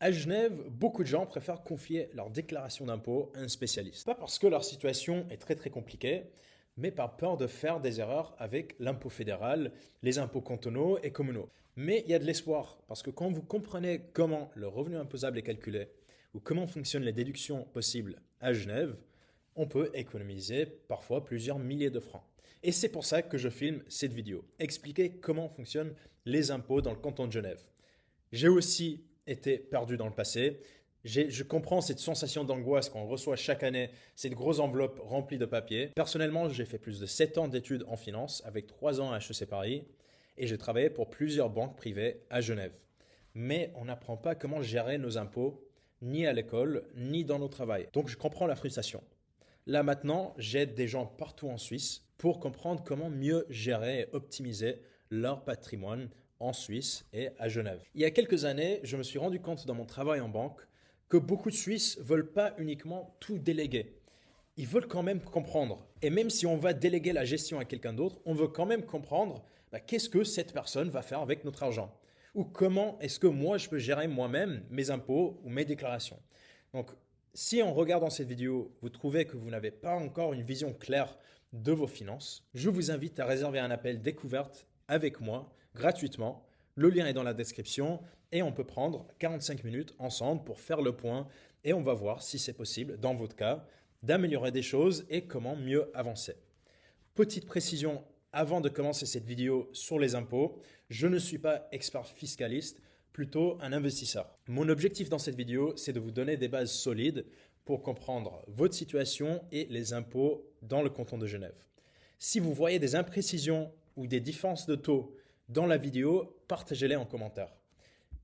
À Genève, beaucoup de gens préfèrent confier leur déclaration d'impôt à un spécialiste. Pas parce que leur situation est très compliquée, mais par peur de faire des erreurs avec l'impôt fédéral, les impôts cantonaux et communaux. Mais il y a de l'espoir, parce que quand vous comprenez comment le revenu imposable est calculé, ou comment fonctionnent les déductions possibles à Genève, on peut économiser parfois plusieurs milliers de francs. Et c'est pour ça que je filme cette vidéo, expliquer comment fonctionnent les impôts dans le canton de Genève. J'ai aussi été perdu dans le passé. Je comprends cette sensation d'angoisse qu'on reçoit chaque année, cette grosse enveloppe remplie de papier. Personnellement, j'ai fait plus de 7 ans d'études en finance avec 3 ans à HEC Paris et j'ai travaillé pour plusieurs banques privées à Genève. Mais on n'apprend pas comment gérer nos impôts, ni à l'école, ni dans nos travails. Donc je comprends la frustration. Là maintenant, j'aide des gens partout en Suisse pour comprendre comment mieux gérer et optimiser leur patrimoine en Suisse et à Genève. Il y a quelques années, je me suis rendu compte dans mon travail en banque que beaucoup de Suisses ne veulent pas uniquement tout déléguer. Ils veulent quand même comprendre. Et même si on va déléguer la gestion à quelqu'un d'autre, on veut quand même comprendre qu'est-ce que cette personne va faire avec notre argent. Ou comment est-ce que moi, je peux gérer moi-même mes impôts ou mes déclarations. Donc, si en regardant cette vidéo, vous trouvez que vous n'avez pas encore une vision claire de vos finances, je vous invite à réserver un appel découverte avec moi gratuitement. Le lien est dans la description et on peut prendre 45 minutes ensemble pour faire le point et on va voir si c'est possible, dans votre cas, d'améliorer des choses et comment mieux avancer. Petite précision avant de commencer cette vidéo sur les impôts, je ne suis pas expert fiscaliste, plutôt un investisseur. Mon objectif dans cette vidéo, c'est de vous donner des bases solides pour comprendre votre situation et les impôts dans le canton de Genève. Si vous voyez des imprécisions ou des différences de taux dans la vidéo, partagez-les en commentaire.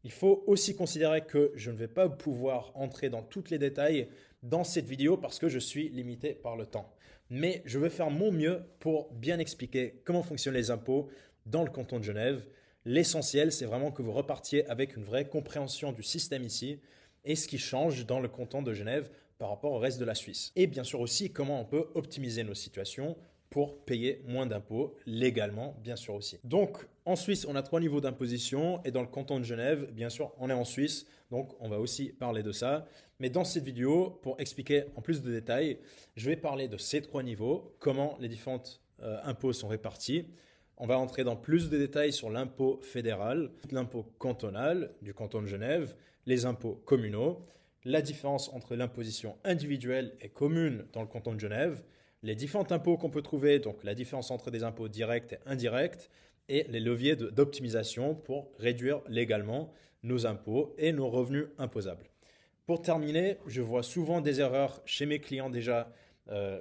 Il faut aussi considérer que je ne vais pas pouvoir entrer dans tous les détails dans cette vidéo parce que je suis limité par le temps. Mais je vais faire mon mieux pour bien expliquer comment fonctionnent les impôts dans le canton de Genève. L'essentiel, c'est vraiment que vous repartiez avec une vraie compréhension du système ici et ce qui change dans le canton de Genève par rapport au reste de la Suisse. Et bien sûr aussi comment on peut optimiser nos situations pour payer moins d'impôts légalement, bien sûr aussi. Donc, en Suisse, on a 3 niveaux d'imposition et dans le canton de Genève, bien sûr, on est en Suisse, donc on va aussi parler de ça. Mais dans cette vidéo, pour expliquer en plus de détails, je vais parler de ces 3 niveaux, comment les différents impôts sont répartis. On va entrer dans plus de détails sur l'impôt fédéral, l'impôt cantonal du canton de Genève, les impôts communaux, la différence entre l'imposition individuelle et commune dans le canton de Genève, les différents impôts qu'on peut trouver, donc la différence entre des impôts directs et indirects, et les leviers d'optimisation pour réduire légalement nos impôts et nos revenus imposables. Pour terminer, je vois souvent des erreurs chez mes clients déjà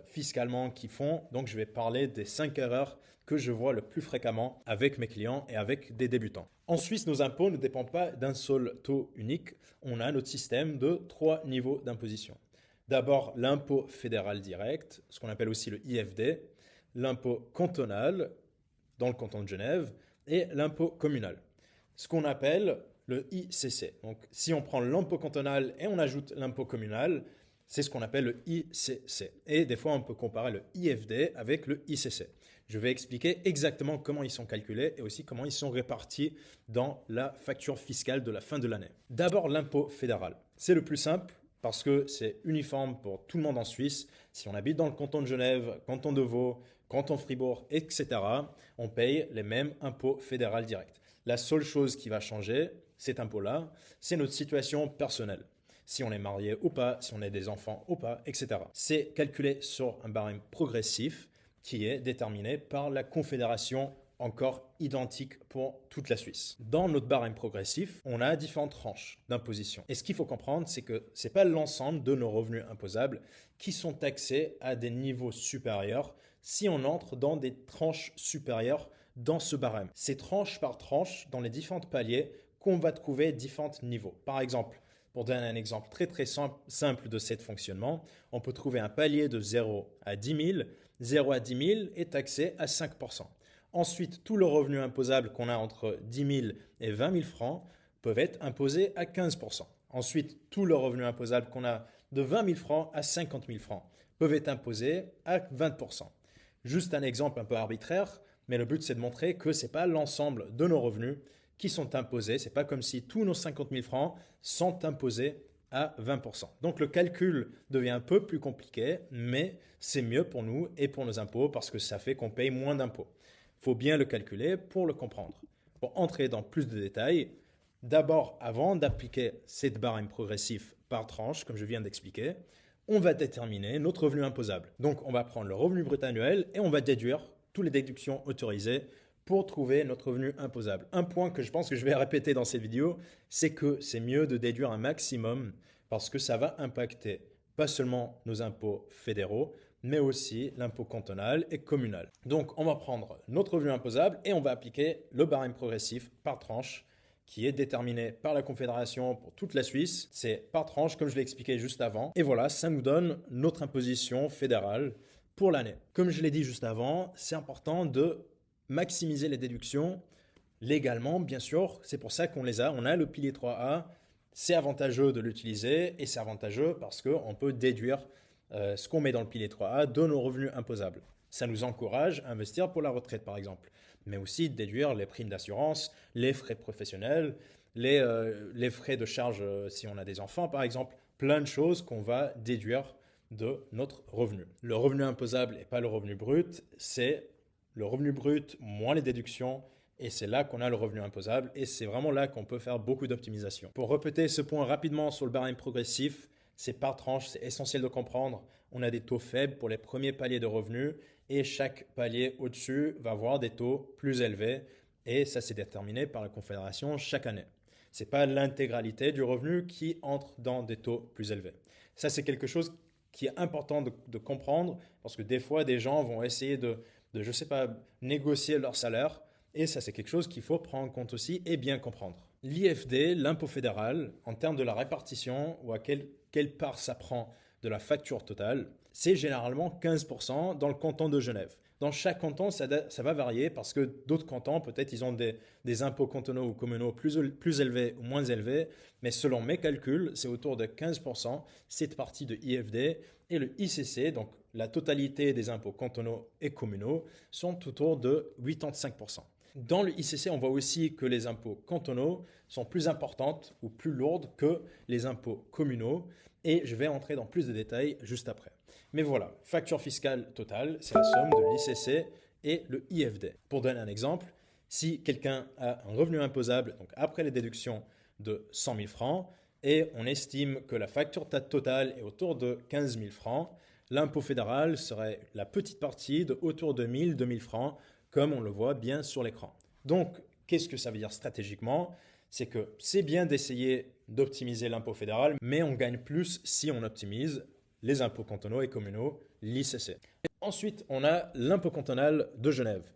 fiscalement qui font, donc je vais parler des 5 erreurs que je vois le plus fréquemment avec mes clients et avec des débutants. En Suisse, nos impôts ne dépendent pas d'un seul taux unique, on a notre système de 3 niveaux d'imposition. D'abord, l'impôt fédéral direct, ce qu'on appelle aussi le IFD, l'impôt cantonal dans le canton de Genève et l'impôt communal, ce qu'on appelle le ICC. Donc, si on prend l'impôt cantonal et on ajoute l'impôt communal, c'est ce qu'on appelle le ICC. Et des fois, on peut comparer le IFD avec le ICC. Je vais expliquer exactement comment ils sont calculés et aussi comment ils sont répartis dans la facture fiscale de la fin de l'année. D'abord, l'impôt fédéral. C'est le plus simple parce que c'est uniforme pour tout le monde en Suisse. Si on habite dans le canton de Genève, canton de Vaud, canton Fribourg, etc., on paye les mêmes impôts fédéraux directs. La seule chose qui va changer, cet impôt-là, c'est notre situation personnelle. Si on est marié ou pas, si on a des enfants ou pas, etc. C'est calculé sur un barème progressif qui est déterminé par la Confédération, encore identique pour toute la Suisse. Dans notre barème progressif, on a différentes tranches d'imposition. Et ce qu'il faut comprendre, c'est que ce n'est pas l'ensemble de nos revenus imposables qui sont taxés à des niveaux supérieurs si on entre dans des tranches supérieures dans ce barème. C'est tranche par tranche dans les différents paliers qu'on va trouver différents niveaux. Par exemple, pour donner un exemple très simple de ce fonctionnement, on peut trouver un palier de 0 à 10 000. 0 à 10 000 est taxé à 5%. Ensuite, tous les revenus imposables qu'on a entre 10 000 et 20 000 francs peuvent être imposés à 15%. Ensuite, tous les revenus imposables qu'on a de 20 000 francs à 50 000 francs peuvent être imposés à 20%. Juste un exemple un peu arbitraire, mais le but c'est de montrer que ce n'est pas l'ensemble de nos revenus qui sont imposés. Ce n'est pas comme si tous nos 50 000 francs sont imposés à 20%. Donc le calcul devient un peu plus compliqué, mais c'est mieux pour nous et pour nos impôts parce que ça fait qu'on paye moins d'impôts. Il faut bien le calculer pour le comprendre. Pour entrer dans plus de détails, d'abord, avant d'appliquer cette barème progressif par tranche, comme je viens d'expliquer, on va déterminer notre revenu imposable. Donc, on va prendre le revenu brut annuel et on va déduire toutes les déductions autorisées pour trouver notre revenu imposable. Un point que je pense que je vais répéter dans cette vidéo, c'est que c'est mieux de déduire un maximum parce que ça va impacter pas seulement nos impôts fédéraux, mais aussi l'impôt cantonal et communal. Donc, on va prendre notre revenu imposable et on va appliquer le barème progressif par tranche qui est déterminé par la Confédération pour toute la Suisse. C'est par tranche, comme je l'ai expliqué juste avant. Et voilà, ça nous donne notre imposition fédérale pour l'année. Comme je l'ai dit juste avant, c'est important de maximiser les déductions légalement, bien sûr. C'est pour ça qu'on les a. On a le pilier 3A. C'est avantageux de l'utiliser et c'est avantageux parce qu'on peut déduire ce qu'on met dans le pilier 3A de nos revenus imposables. Ça nous encourage à investir pour la retraite, par exemple, mais aussi déduire les primes d'assurance, les frais professionnels, les frais de charge si on a des enfants, par exemple, plein de choses qu'on va déduire de notre revenu. Le revenu imposable n'est pas le revenu brut, c'est le revenu brut moins les déductions, et c'est là qu'on a le revenu imposable, et c'est vraiment là qu'on peut faire beaucoup d'optimisation. Pour répéter ce point rapidement sur le barème progressif, c'est par tranche, c'est essentiel de comprendre. On a des taux faibles pour les premiers paliers de revenus et chaque palier au-dessus va avoir des taux plus élevés et ça c'est déterminé par la Confédération chaque année. Ce n'est pas l'intégralité du revenu qui entre dans des taux plus élevés. Ça c'est quelque chose qui est important de comprendre parce que des fois des gens vont essayer de je sais pas, négocier leur salaire et ça c'est quelque chose qu'il faut prendre en compte aussi et bien comprendre. L'IFD, l'impôt fédéral, en termes de la répartition ou à quelle part ça prend de la facture totale, c'est généralement 15% dans le canton de Genève. Dans chaque canton, ça va varier parce que d'autres cantons, peut-être, ils ont des impôts cantonaux ou communaux plus élevés ou moins élevés, mais selon mes calculs, c'est autour de 15%, cette partie de IFD et le ICC, donc la totalité des impôts cantonaux et communaux, sont autour de 85%. Dans le ICC, on voit aussi que les impôts cantonaux sont plus importantes ou plus lourdes que les impôts communaux et je vais entrer dans plus de détails juste après. Mais voilà, facture fiscale totale, c'est la somme de l'ICC et le IFD. Pour donner un exemple, si quelqu'un a un revenu imposable, donc après les déductions de 100 000 francs, et on estime que la facture totale est autour de 15 000 francs, l'impôt fédéral serait la petite partie de autour de 1 000-2 000 francs, comme on le voit bien sur l'écran. Donc, qu'est-ce que ça veut dire stratégiquement? C'est que c'est bien d'essayer d'optimiser l'impôt fédéral, mais on gagne plus si on optimise les impôts cantonaux et communaux, l'ICC. Ensuite, on a l'impôt cantonal de Genève.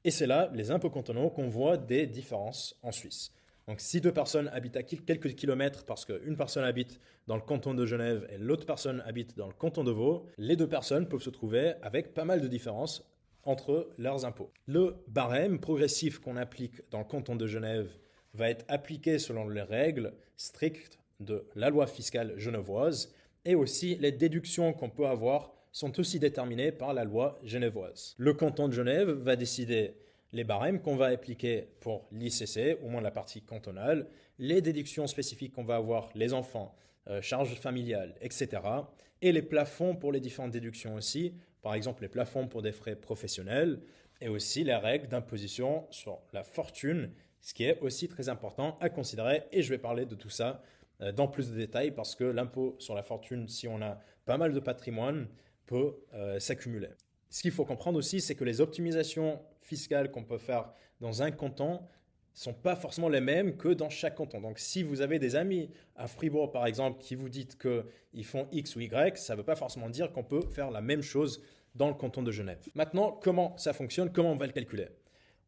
Et c'est là, les impôts cantonaux, qu'on voit des différences en Suisse. Donc, si deux personnes habitent à quelques kilomètres, parce qu'une personne habite dans le canton de Genève et l'autre personne habite dans le canton de Vaud, les deux personnes peuvent se trouver avec pas mal de différences entre leurs impôts. Le barème progressif qu'on applique dans le canton de Genève va être appliqué selon les règles strictes de la loi fiscale genevoise et aussi les déductions qu'on peut avoir sont aussi déterminées par la loi genevoise. Le canton de Genève va décider les barèmes qu'on va appliquer pour l'ICC, au moins la partie cantonale, les déductions spécifiques qu'on va avoir, les enfants, charges familiales, etc. Et les plafonds pour les différentes déductions aussi, par exemple les plafonds pour des frais professionnels et aussi les règles d'imposition sur la fortune, ce qui est aussi très important à considérer et je vais parler de tout ça dans plus de détails parce que l'impôt sur la fortune, si on a pas mal de patrimoine, peut s'accumuler. Ce qu'il faut comprendre aussi, c'est que les optimisations fiscales qu'on peut faire dans un canton ne sont pas forcément les mêmes que dans chaque canton. Donc si vous avez des amis à Fribourg par exemple qui vous disent qu'ils font X ou Y, ça ne veut pas forcément dire qu'on peut faire la même chose dans le canton de Genève. Maintenant, comment ça fonctionne? Comment on va le calculer?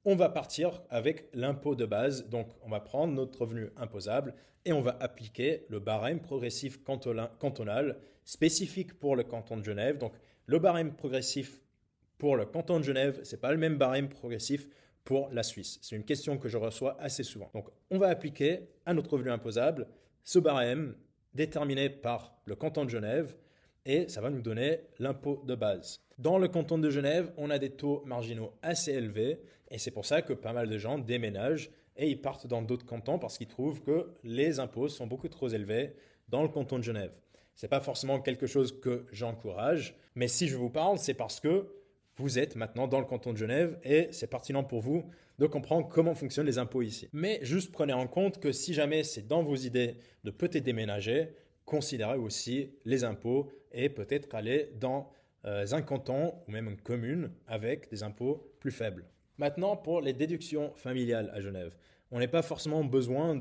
On va partir avec l'impôt de base, donc on va prendre notre revenu imposable et on va appliquer le barème progressif cantonal spécifique pour le canton de Genève. Donc le barème progressif pour le canton de Genève, ce n'est pas le même barème progressif pour la Suisse. C'est une question que je reçois assez souvent. Donc on va appliquer à notre revenu imposable ce barème déterminé par le canton de Genève et ça va nous donner l'impôt de base. Dans le canton de Genève, on a des taux marginaux assez élevés et c'est pour ça que pas mal de gens déménagent et ils partent dans d'autres cantons parce qu'ils trouvent que les impôts sont beaucoup trop élevés dans le canton de Genève. Ce n'est pas forcément quelque chose que j'encourage, mais si je vous parle, c'est parce que vous êtes maintenant dans le canton de Genève et c'est pertinent pour vous de comprendre comment fonctionnent les impôts ici. Mais juste prenez en compte que si jamais c'est dans vos idées de peut-être déménager, considérez aussi les impôts et peut-être aller dans un canton ou même une commune avec des impôts plus faibles. Maintenant, pour les déductions familiales à Genève, on n'a pas forcément besoin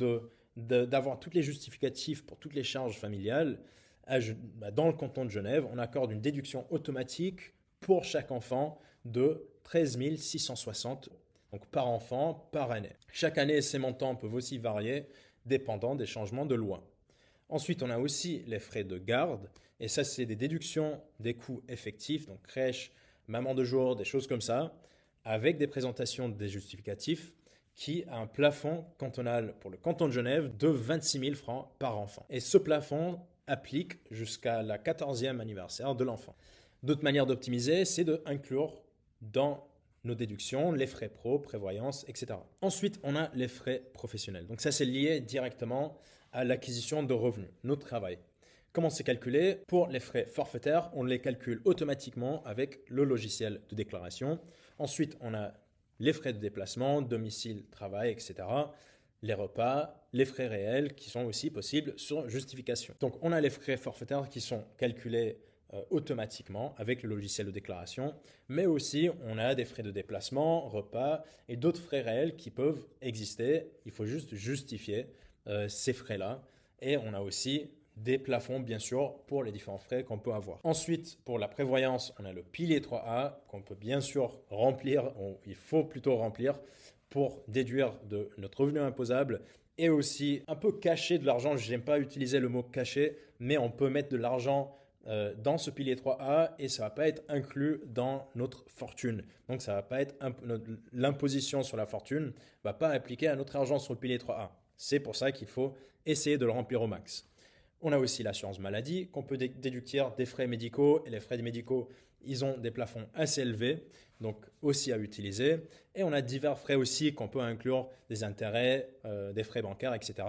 d'avoir tous les justificatifs pour toutes les charges familiales. Dans le canton de Genève, on accorde une déduction automatique pour chaque enfant de 13 660, donc par enfant, par année. Chaque année, ces montants peuvent aussi varier dépendant des changements de loi. Ensuite, on a aussi les frais de garde, et ça, c'est des déductions des coûts effectifs, donc crèche, maman de jour, des choses comme ça, avec des présentations des justificatifs qui a un plafond cantonal pour le canton de Genève de 26 000 francs par enfant. Et ce plafond applique jusqu'à la 14e anniversaire de l'enfant. D'autres manières d'optimiser, c'est d'inclure dans nos déductions les frais pro, prévoyance, etc. Ensuite, on a les frais professionnels. Donc ça, c'est lié directement à l'acquisition de revenus, notre travail. Comment c'est calculé? Pour les frais forfaitaires, on les calcule automatiquement avec le logiciel de déclaration. Ensuite, on a les frais de déplacement, domicile, travail, etc. Les repas, les frais réels qui sont aussi possibles sur justification. Donc, on a les frais forfaitaires qui sont calculés automatiquement avec le logiciel de déclaration, mais aussi on a des frais de déplacement, repas et d'autres frais réels qui peuvent exister. Il faut juste justifier ces frais-là. Et on a aussi des plafonds, bien sûr, pour les différents frais qu'on peut avoir. Ensuite, pour la prévoyance, on a le pilier 3A qu'on peut bien sûr remplir, il faut plutôt remplir pour déduire de notre revenu imposable et aussi un peu cacher de l'argent. Je n'aime pas utiliser le mot cacher, mais on peut mettre de l'argent dans ce pilier 3A et ça ne va pas être inclus dans notre fortune. Donc, ça va pas être l'imposition sur la fortune ne va pas appliquer à notre argent sur le pilier 3A. C'est pour ça qu'il faut essayer de le remplir au max. On a aussi l'assurance maladie qu'on peut déduire des frais médicaux et les frais médicaux, ils ont des plafonds assez élevés, donc aussi à utiliser. Et on a divers frais aussi qu'on peut inclure, des intérêts, des frais bancaires, etc.,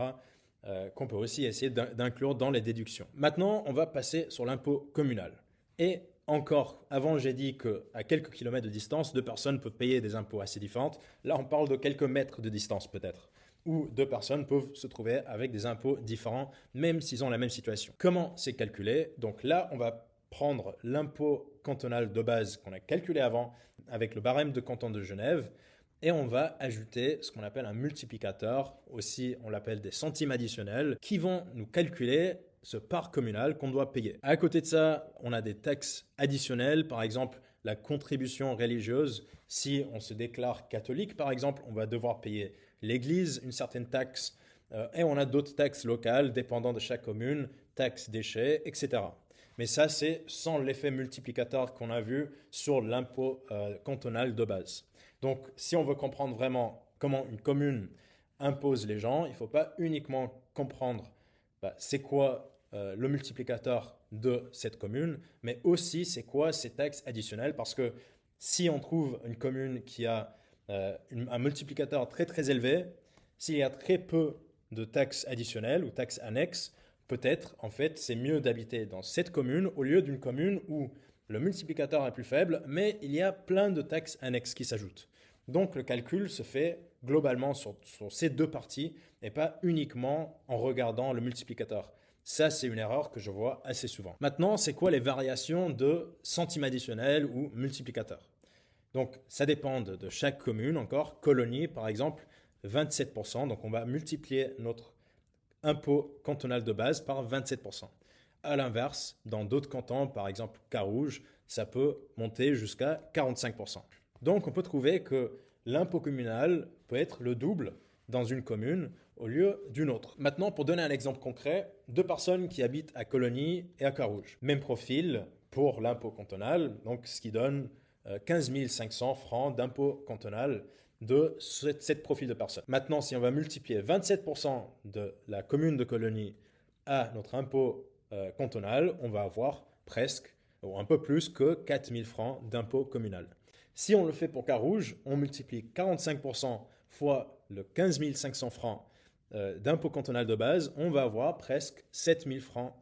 qu'on peut aussi essayer d'inclure dans les déductions. Maintenant, on va passer sur l'impôt communal. Et encore, avant, j'ai dit qu'à quelques kilomètres de distance, deux personnes peuvent payer des impôts assez différents. Là, on parle de quelques mètres de distance peut-être, où deux personnes peuvent se trouver avec des impôts différents, même s'ils ont la même situation. Comment c'est calculé? Donc là, on va prendre l'impôt cantonal de base qu'on a calculé avant avec le barème de canton de Genève et on va ajouter ce qu'on appelle un multiplicateur, aussi on l'appelle des centimes additionnels, qui vont nous calculer ce part communal qu'on doit payer. À côté de ça, on a des taxes additionnelles, par exemple la contribution religieuse. Si on se déclare catholique, par exemple, on va devoir payer l'église, une certaine taxe, et on a d'autres taxes locales dépendant de chaque commune, taxes déchets, etc. Mais ça, c'est sans l'effet multiplicateur qu'on a vu sur l'impôt cantonal de base. Donc, si on veut comprendre vraiment comment une commune impose les gens, il ne faut pas uniquement comprendre c'est quoi le multiplicateur de cette commune, mais aussi c'est quoi ces taxes additionnelles, parce que si on trouve une commune qui a un multiplicateur très très élevé, s'il y a très peu de taxes additionnelles ou taxes annexes, peut-être en fait c'est mieux d'habiter dans cette commune au lieu d'une commune où le multiplicateur est plus faible, mais il y a plein de taxes annexes qui s'ajoutent. Donc le calcul se fait globalement sur ces deux parties et pas uniquement en regardant le multiplicateur. Ça, c'est une erreur que je vois assez souvent. Maintenant, c'est quoi les variations de centimes additionnels ou multiplicateurs? Donc, ça dépend de chaque commune encore. Colonie, par exemple, 27%. Donc, on va multiplier notre impôt cantonal de base par 27%. À l'inverse, dans d'autres cantons, par exemple Carouge, ça peut monter jusqu'à 45%. Donc, on peut trouver que l'impôt communal peut être le double dans une commune au lieu d'une autre. Maintenant, pour donner un exemple concret, deux personnes qui habitent à Colonie et à Carouge. Même profil pour l'impôt cantonal, donc ce qui donne 15 500 francs d'impôt cantonal de cette profil de personnes. Maintenant, si on va multiplier 27% de la commune de Colonie à notre impôt cantonal, on va avoir presque, ou un peu plus que 4 000 francs d'impôt communal. Si on le fait pour Carouge, on multiplie 45% fois le 15 500 francs d'impôt cantonal de base, on va avoir presque 7 000 francs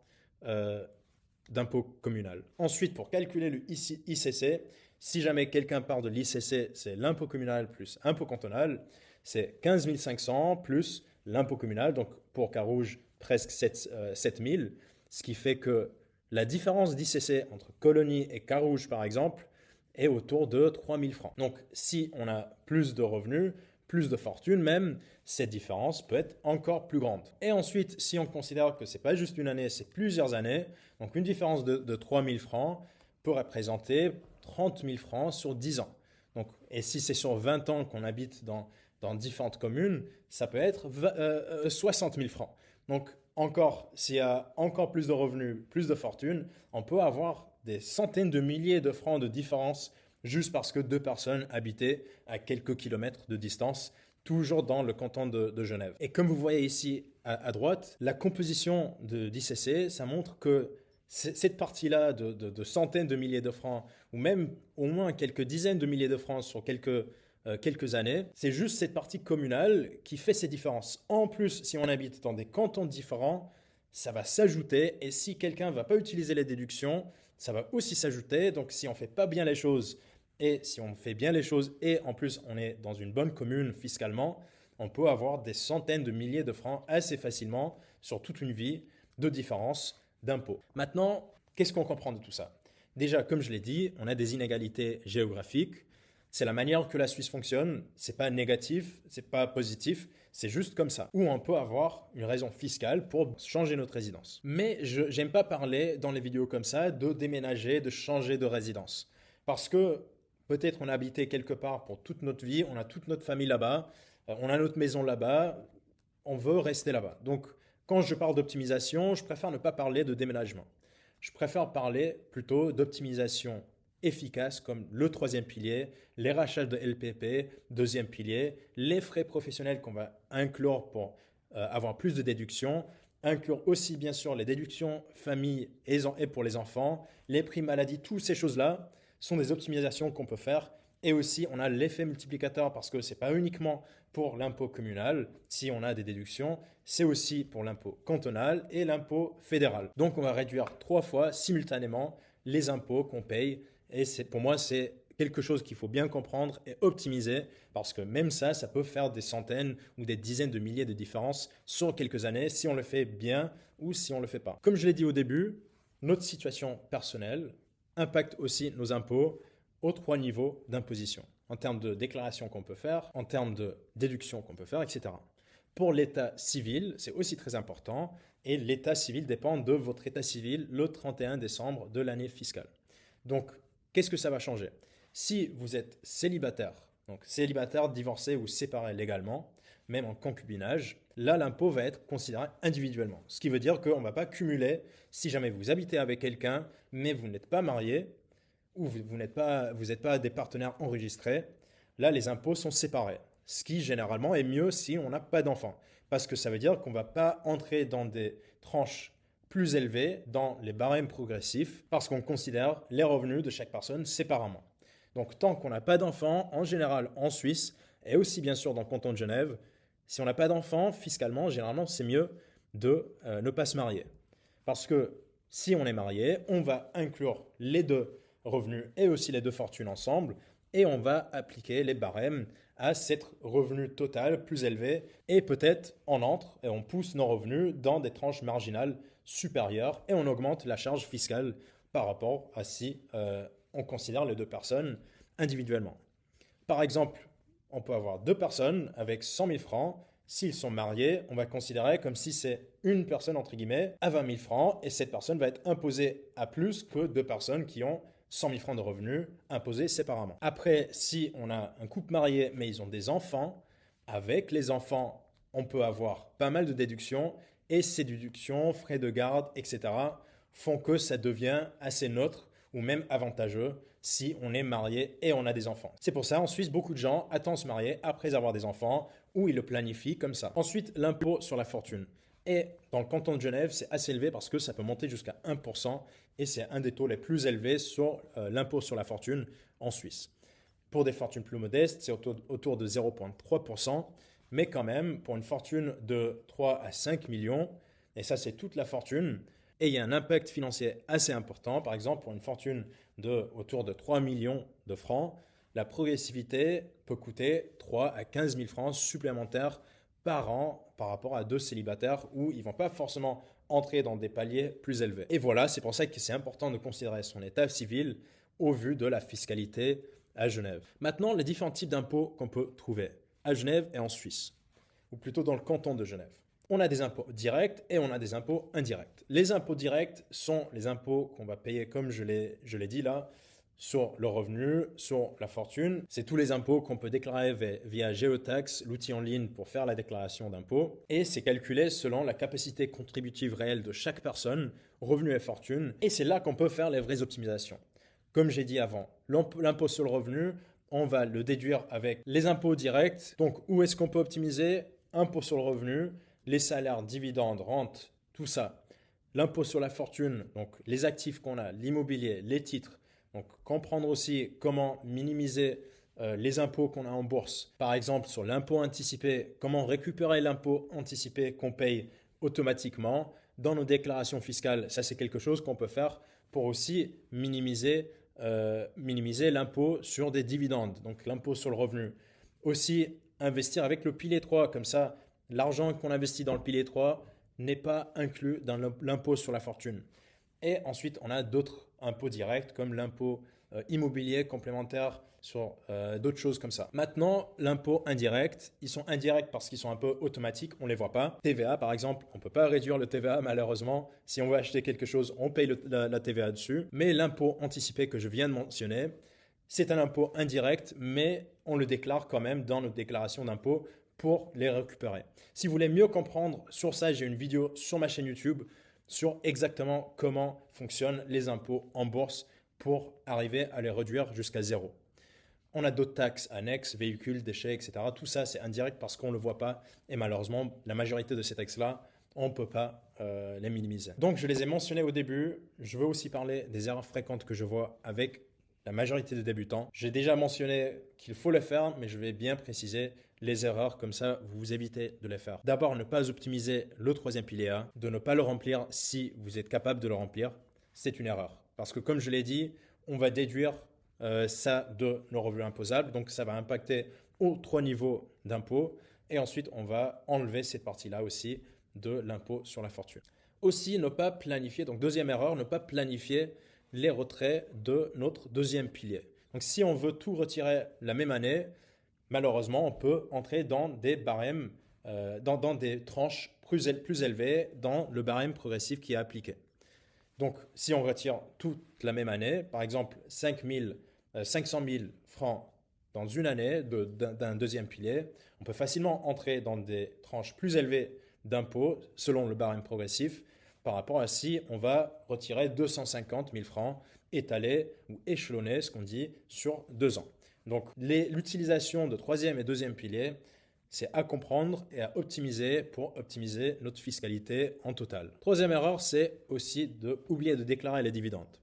d'impôt communal. Ensuite, pour calculer le ICC, si jamais quelqu'un parle de l'ICC, c'est l'impôt communal plus impôt cantonal, c'est 15 500 plus l'impôt communal, donc pour Carouge, presque 7 000, ce qui fait que la différence d'ICC entre Colonie et Carouge, par exemple, est autour de 3 000 francs. Donc, si on a plus de revenus, plus de fortune même, cette différence peut être encore plus grande. Et ensuite, si on considère que ce n'est pas juste une année, c'est plusieurs années, donc une différence de 3 000 francs peut représenter 30 000 francs sur 10 ans. Donc, et si c'est sur 20 ans qu'on habite dans différentes communes, ça peut être 60 000 francs. Donc, encore, s'il y a encore plus de revenus, plus de fortune, on peut avoir des centaines de milliers de francs de différence juste parce que deux personnes habitaient à quelques kilomètres de distance, toujours dans le canton de Genève. Et comme vous voyez ici à droite, la composition d'ICC, ça montre que cette partie-là de centaines de milliers de francs, ou même au moins quelques dizaines de milliers de francs sur quelques années, c'est juste cette partie communale qui fait ces différences. En plus, si on habite dans des cantons différents, ça va s'ajouter, et si quelqu'un ne va pas utiliser les déductions, ça va aussi s'ajouter. Donc si on ne fait pas bien les choses, et si on fait bien les choses, et en plus on est dans une bonne commune fiscalement, on peut avoir des centaines de milliers de francs assez facilement sur toute une vie de différence d'impôts. Maintenant, qu'est-ce qu'on comprend de tout ça? Déjà, comme je l'ai dit, on a des inégalités géographiques. C'est la manière que la Suisse fonctionne. C'est pas négatif, c'est pas positif, c'est juste comme ça. Ou on peut avoir une raison fiscale pour changer notre résidence. Mais je n'aime pas parler dans les vidéos comme ça de déménager, de changer de résidence. Parce que peut-être on a habité quelque part pour toute notre vie, on a toute notre famille là-bas, on a notre maison là-bas, on veut rester là-bas. Donc, quand je parle d'optimisation, je préfère ne pas parler de déménagement. Je préfère parler plutôt d'optimisation efficace comme le troisième pilier, les rachats de LPP, deuxième pilier, les frais professionnels qu'on va inclure pour avoir plus de déductions, inclure aussi bien sûr les déductions famille et pour les enfants, les primes maladie, toutes ces choses-là sont des optimisations qu'on peut faire. Et aussi, on a l'effet multiplicateur parce que ce n'est pas uniquement pour l'impôt communal, si on a des déductions, c'est aussi pour l'impôt cantonal et l'impôt fédéral. Donc, on va réduire 3 fois simultanément les impôts qu'on paye. Et pour moi, c'est quelque chose qu'il faut bien comprendre et optimiser parce que même ça peut faire des centaines ou des dizaines de milliers de différences sur quelques années si on le fait bien ou si on ne le fait pas. Comme je l'ai dit au début, notre situation personnelle impacte aussi nos impôts aux 3 niveaux d'imposition, en termes de déclaration qu'on peut faire, en termes de déduction qu'on peut faire, etc. Pour l'état civil, c'est aussi très important et l'état civil dépend de votre état civil le 31 décembre de l'année fiscale. Donc, qu'est-ce que ça va changer? Si vous êtes célibataire, donc célibataire, divorcé ou séparé légalement, même en concubinage, là, l'impôt va être considéré individuellement. Ce qui veut dire qu'on ne va pas cumuler si jamais vous habitez avec quelqu'un, mais vous n'êtes pas marié, ou vous n'êtes pas des partenaires enregistrés, là, les impôts sont séparés. Ce qui, généralement, est mieux si on n'a pas d'enfants. Parce que ça veut dire qu'on ne va pas entrer dans des tranches plus élevées, dans les barèmes progressifs, parce qu'on considère les revenus de chaque personne séparément. Donc, tant qu'on n'a pas d'enfants, en général en Suisse, et aussi bien sûr dans le canton de Genève, si on n'a pas d'enfants, fiscalement, généralement, c'est mieux de ne pas se marier. Parce que si on est marié, on va inclure les deux revenus et aussi les deux fortunes ensemble et on va appliquer les barèmes à cet revenu total plus élevé et peut-être on entre et on pousse nos revenus dans des tranches marginales supérieures et on augmente la charge fiscale par rapport à si on considère les deux personnes individuellement. Par exemple, on peut avoir deux personnes avec 100 000 francs. S'ils sont mariés, on va considérer comme si c'est une personne, entre guillemets, à 20 000 francs et cette personne va être imposée à plus que deux personnes qui ont 100 000 francs de revenus imposés séparément. Après, si on a un couple marié mais ils ont des enfants, avec les enfants, on peut avoir pas mal de déductions et ces déductions, frais de garde, etc. font que ça devient assez neutre ou même avantageux si on est marié et on a des enfants. C'est pour ça, en Suisse, beaucoup de gens attendent se marier après avoir des enfants ou ils le planifient comme ça. Ensuite, l'impôt sur la fortune. Et dans le canton de Genève, c'est assez élevé parce que ça peut monter jusqu'à 1% et c'est un des taux les plus élevés sur l'impôt sur la fortune en Suisse. Pour des fortunes plus modestes, c'est autour de 0,3%. Mais quand même, pour une fortune de 3 à 5 millions, et ça c'est toute la fortune, et il y a un impact financier assez important. Par exemple, pour une fortune de autour de 3 millions de francs, la progressivité peut coûter 3 à 15 000 francs supplémentaires par an par rapport à deux célibataires où ils ne vont pas forcément entrer dans des paliers plus élevés. Et voilà, c'est pour ça que c'est important de considérer son état civil au vu de la fiscalité à Genève. Maintenant, les différents types d'impôts qu'on peut trouver à Genève et en Suisse, ou plutôt dans le canton de Genève. On a des impôts directs et on a des impôts indirects. Les impôts directs sont les impôts qu'on va payer, comme je l'ai dit là, sur le revenu, sur la fortune. C'est tous les impôts qu'on peut déclarer via GeoTax, l'outil en ligne pour faire la déclaration d'impôt. Et c'est calculé selon la capacité contributive réelle de chaque personne, revenu et fortune. Et c'est là qu'on peut faire les vraies optimisations. Comme j'ai dit avant, l'impôt sur le revenu, on va le déduire avec les impôts directs. Donc, où est-ce qu'on peut optimiser? Impôt sur le revenu, les salaires, dividendes, rentes, tout ça. L'impôt sur la fortune, donc les actifs qu'on a, l'immobilier, les titres. Donc, comprendre aussi comment minimiser les impôts qu'on a en bourse. Par exemple, sur l'impôt anticipé, comment récupérer l'impôt anticipé qu'on paye automatiquement dans nos déclarations fiscales. Ça, c'est quelque chose qu'on peut faire pour aussi minimiser l'impôt sur des dividendes, donc l'impôt sur le revenu. Aussi, investir avec le pilier 3, comme ça, l'argent qu'on investit dans le pilier 3 n'est pas inclus dans l'impôt sur la fortune. Et ensuite, on a d'autres impôts directs comme l'impôt immobilier complémentaire sur d'autres choses comme ça. Maintenant, l'impôt indirect, ils sont indirects parce qu'ils sont un peu automatiques, on ne les voit pas. TVA, par exemple, on ne peut pas réduire le TVA malheureusement. Si on veut acheter quelque chose, on paye la TVA dessus. Mais l'impôt anticipé que je viens de mentionner, c'est un impôt indirect, mais on le déclare quand même dans notre déclaration d'impôt pour les récupérer. Si vous voulez mieux comprendre sur ça, j'ai une vidéo sur ma chaîne YouTube sur exactement comment fonctionnent les impôts en bourse pour arriver à les réduire jusqu'à zéro. On a d'autres taxes annexes, véhicules, déchets, etc. Tout ça, c'est indirect parce qu'on ne le voit pas. Et malheureusement, la majorité de ces taxes-là, on ne peut pas les minimiser. Donc, je les ai mentionnés au début. Je veux aussi parler des erreurs fréquentes que je vois avec la majorité des débutants. J'ai déjà mentionné qu'il faut le faire, mais je vais bien préciser les erreurs, comme ça vous évitez de les faire. D'abord, ne pas optimiser le troisième pilier A, de ne pas le remplir si vous êtes capable de le remplir, c'est une erreur. Parce que comme je l'ai dit, on va déduire ça de nos revenus imposables, donc ça va impacter aux trois niveaux d'impôt, et ensuite on va enlever cette partie-là aussi de l'impôt sur la fortune. Aussi, ne pas planifier, donc deuxième erreur, ne pas planifier les retraits de notre deuxième pilier. Donc si on veut tout retirer la même année, malheureusement, on peut entrer dans des barèmes, dans des tranches plus élevées dans le barème progressif qui est appliqué. Donc, si on retire toute la même année, par exemple 500 000 francs dans une année d'un deuxième pilier, on peut facilement entrer dans des tranches plus élevées d'impôts selon le barème progressif par rapport à si on va retirer 250 000 francs étalés ou échelonnés, ce qu'on dit, sur 2 ans. Donc, l'utilisation de troisième et deuxième pilier, c'est à comprendre et à optimiser pour optimiser notre fiscalité en total. Troisième erreur, c'est aussi d'oublier de déclarer les dividendes.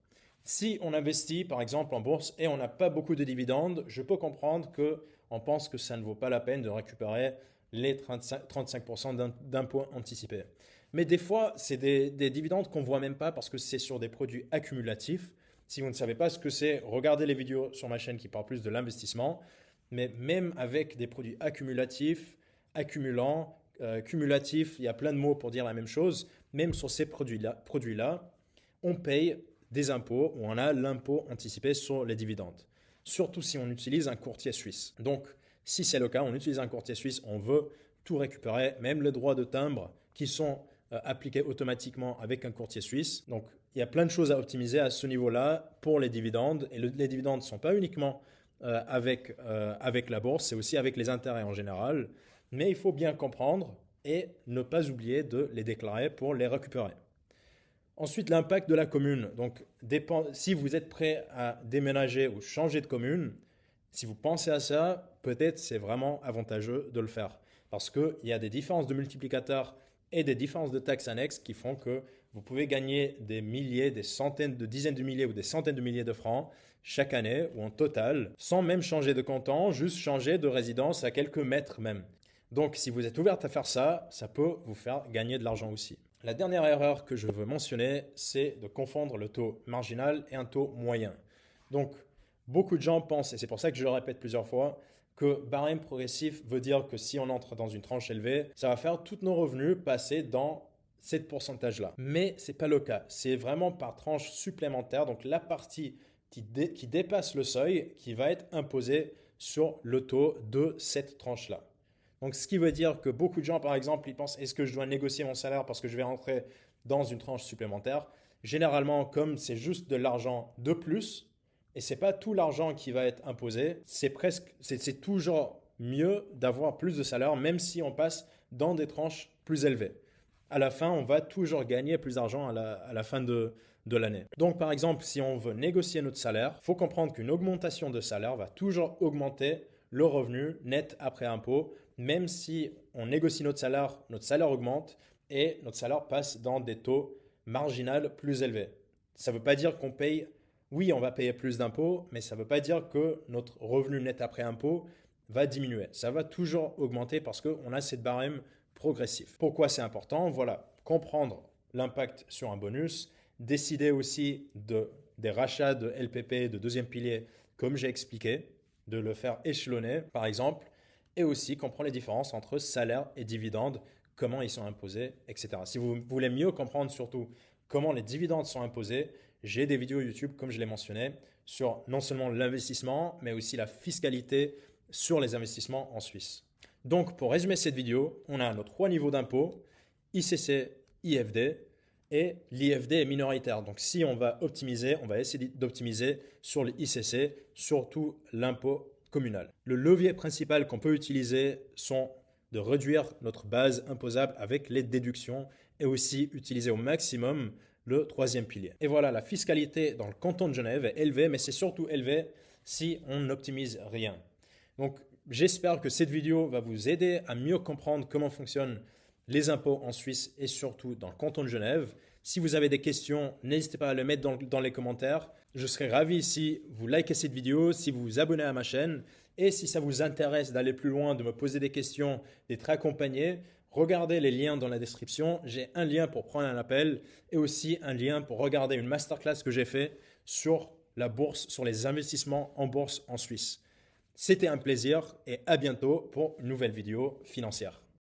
Si on investit par exemple en bourse et on n'a pas beaucoup de dividendes, je peux comprendre qu'on pense que ça ne vaut pas la peine de récupérer les 35% d'impôts anticipés. Mais des fois, c'est des dividendes qu'on ne voit même pas parce que c'est sur des produits accumulatifs. Si vous ne savez pas ce que c'est, regardez les vidéos sur ma chaîne qui parlent plus de l'investissement. Mais même avec des produits accumulatifs, accumulants, cumulatifs, il y a plein de mots pour dire la même chose. Même sur ces produits-là, on paye des impôts ou on a l'impôt anticipé sur les dividendes. Surtout si on utilise un courtier suisse. Donc, si c'est le cas, on utilise un courtier suisse, on veut tout récupérer, même les droits de timbre qui sont appliqués automatiquement avec un courtier suisse. Donc, il y a plein de choses à optimiser à ce niveau-là pour les dividendes. Et les dividendes ne sont pas uniquement avec la bourse, c'est aussi avec les intérêts en général. Mais il faut bien comprendre et ne pas oublier de les déclarer pour les récupérer. Ensuite, l'impact de la commune. Donc, si vous êtes prêt à déménager ou changer de commune, si vous pensez à ça, peut-être c'est vraiment avantageux de le faire. Parce qu'il y a des différences de multiplicateurs et des différences de taxes annexes qui font que vous pouvez gagner des milliers, des centaines, de dizaines de milliers ou des centaines de milliers de francs chaque année ou en total, sans même changer de canton, juste changer de résidence à quelques mètres même. Donc, si vous êtes ouverte à faire ça, ça peut vous faire gagner de l'argent aussi. La dernière erreur que je veux mentionner, c'est de confondre le taux marginal et un taux moyen. Donc, beaucoup de gens pensent, et c'est pour ça que je le répète plusieurs fois, que barème progressif veut dire que si on entre dans une tranche élevée, ça va faire tous nos revenus passer dans cette pourcentage-là. Mais ce n'est pas le cas. C'est vraiment par tranche supplémentaire, donc la partie qui dépasse le seuil qui va être imposée sur le taux de cette tranche-là. Donc, ce qui veut dire que beaucoup de gens, par exemple, ils pensent, est-ce que je dois négocier mon salaire parce que je vais rentrer dans une tranche supplémentaire? Généralement, comme c'est juste de l'argent de plus, et c'est pas tout l'argent qui va être imposé, c'est toujours mieux d'avoir plus de salaire, même si on passe dans des tranches plus élevées. À la fin, on va toujours gagner plus d'argent à la fin de l'année. Donc, par exemple, si on veut négocier notre salaire, il faut comprendre qu'une augmentation de salaire va toujours augmenter le revenu net après impôt, même si on négocie notre salaire augmente et notre salaire passe dans des taux marginaux plus élevés. Ça ne veut pas dire qu'on paye, oui, on va payer plus d'impôts, mais ça ne veut pas dire que notre revenu net après impôt va diminuer. Ça va toujours augmenter parce qu'on a cette barème progressive. Pourquoi c'est important? Voilà, comprendre l'impact sur un bonus, décider aussi des rachats de LPP, de deuxième pilier, comme j'ai expliqué, de le faire échelonner, par exemple, et aussi comprendre les différences entre salaire et dividendes, comment ils sont imposés, etc. Si vous voulez mieux comprendre surtout comment les dividendes sont imposés, j'ai des vidéos YouTube, comme je l'ai mentionné, sur non seulement l'investissement, mais aussi la fiscalité sur les investissements en Suisse. Donc, pour résumer cette vidéo, on a nos 3 niveaux d'impôt, ICC, IFD, et l'IFD est minoritaire. Donc, si on va optimiser, on va essayer d'optimiser sur l'ICC, surtout l'impôt communal. Le levier principal qu'on peut utiliser sont de réduire notre base imposable avec les déductions et aussi utiliser au maximum le 3e pilier. Et voilà, la fiscalité dans le canton de Genève est élevée, mais c'est surtout élevé si on n'optimise rien. Donc, j'espère que cette vidéo va vous aider à mieux comprendre comment fonctionnent les impôts en Suisse et surtout dans le canton de Genève. Si vous avez des questions, n'hésitez pas à les mettre dans les commentaires. Je serai ravi si vous likez cette vidéo, si vous vous abonnez à ma chaîne et si ça vous intéresse d'aller plus loin, de me poser des questions, d'être accompagné, regardez les liens dans la description. J'ai un lien pour prendre un appel et aussi un lien pour regarder une masterclass que j'ai fait sur la bourse, sur les investissements en bourse en Suisse. C'était un plaisir et à bientôt pour une nouvelle vidéo financière.